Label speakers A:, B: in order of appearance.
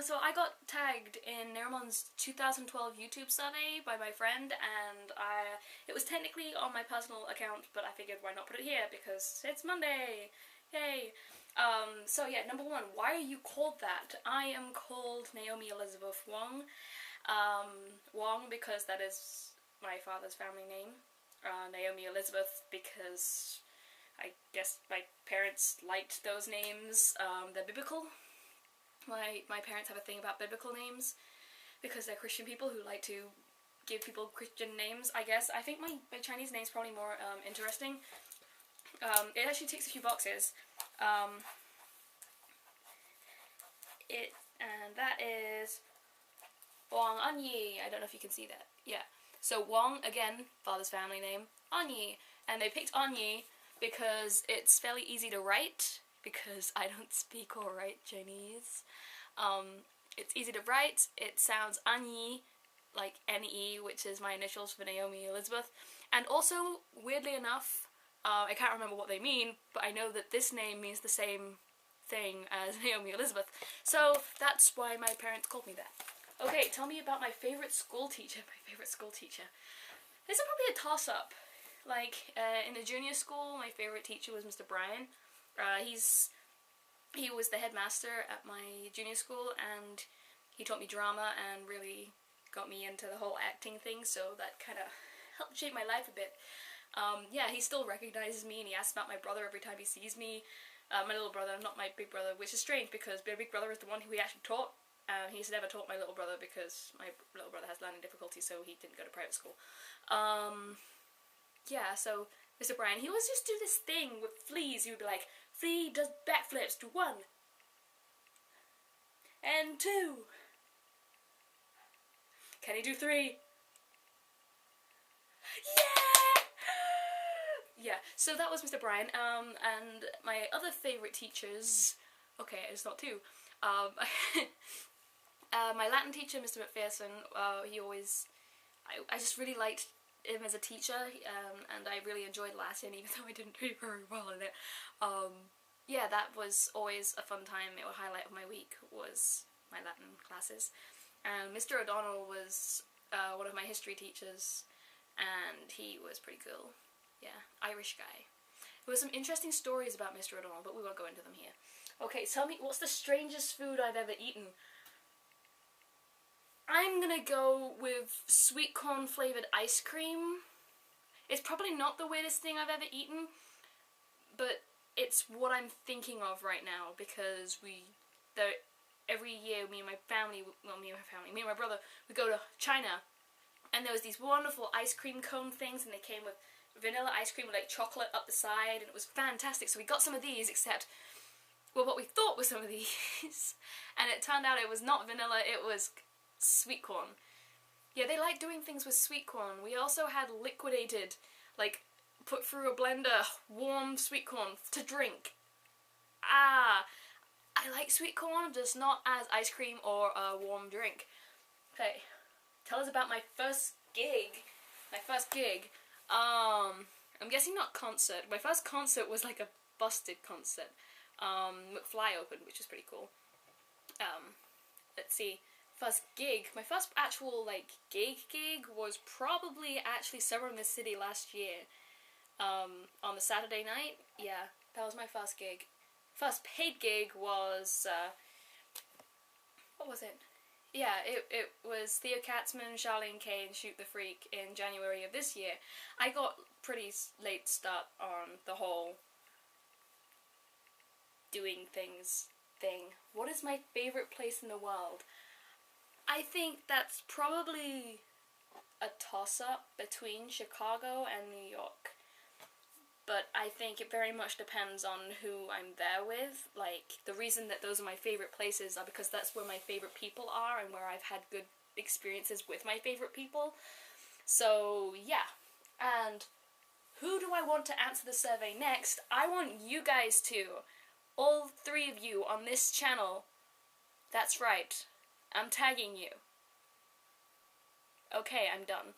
A: So I got tagged in Nerimon's 2012 YouTube survey by my friend, and it was technically on my personal account, but I figured why not put it here because it's Monday! Yay! So yeah, number one, why are you called that? I am called Naomi Elizabeth Wong. Wong because that is my father's family name. Naomi Elizabeth because I guess my parents liked those names. They're biblical. My parents have a thing about biblical names because they're Christian people who like to give people Christian names, I guess. I think my Chinese name's probably more interesting. It actually ticks a few boxes. And that is Wang Anyi. I don't know if you can see that. Yeah. So Wang, again, father's family name, Anyi. And they picked Anyi because it's fairly easy to write, because I don't speak or write Chinese. It's easy to write, it sounds Anyi, like N-E, which is my initials for Naomi Elizabeth. And also, weirdly enough, I can't remember what they mean, but I know that this name means the same thing as Naomi Elizabeth. So that's why my parents called me that. Okay, tell me about my favourite school teacher. This is probably a toss-up. Like, in the junior school, my favourite teacher was Mr. Brian. He was the headmaster at my junior school, and he taught me drama and really got me into the whole acting thing, so that kind of helped shape my life a bit. Yeah, he still recognizes me, and he asks about my brother every time he sees me. My little brother, not my big brother, which is strange because my big brother is the one who he actually taught. He's never taught my little brother because my little brother has learning difficulties, so he didn't go to private school. Yeah, so Mr. Brian, he always just do this thing with fleas. He would be like, Flea does backflips to 1 and 2. Can he do 3? Yeah! Yeah, so that was Mr. Brian, and my other favourite teachers, okay, it's not 2, my Latin teacher, Mr. McPherson, he always, I just really liked him as a teacher, and I really enjoyed Latin, even though I didn't do very well in it. Yeah, that was always a fun time. A highlight of my week was my Latin classes. And Mr. O'Donnell was one of my history teachers, and he was pretty cool. Yeah, Irish guy. There were some interesting stories about Mr. O'Donnell, but we won't go into them here. Okay, tell me, what's the strangest food I've ever eaten? I'm gonna go with sweet corn flavoured ice cream. It's probably not the weirdest thing I've ever eaten, but it's what I'm thinking of right now, because every year me and my brother, we go to China, and there was these wonderful ice cream cone things, and they came with vanilla ice cream with like chocolate up the side, and it was fantastic. So we got some of these, except, well, what we thought was some of these, and it turned out it was not vanilla, it was sweet corn. Yeah, they like doing things with sweet corn. We also had liquidated, like, put through a blender, warm sweet corn to drink. Ah, I like sweet corn, just not as ice cream or a warm drink. Okay, tell us about my first gig. I'm guessing not concert. My first concert was like a busted concert. McFly opened, which is pretty cool. Let's see. First gig. My first actual, like, gig was probably actually Summer in the City last year. On the Saturday night. Yeah, that was my first gig. First paid gig was, what was it? Yeah, it was Theo Katzman, Charlene Kay, and Shoot the Freak in January of this year. I got pretty late start on the whole doing things thing. What is my favourite place in the world? I think that's probably a toss-up between Chicago and New York. But I think it very much depends on who I'm there with. Like, the reason that those are my favourite places are because that's where my favourite people are and where I've had good experiences with my favourite people. So, yeah. And who do I want to answer the survey next? I want you guys to. All 3 of you on this channel. That's right. I'm tagging you. Okay, I'm done.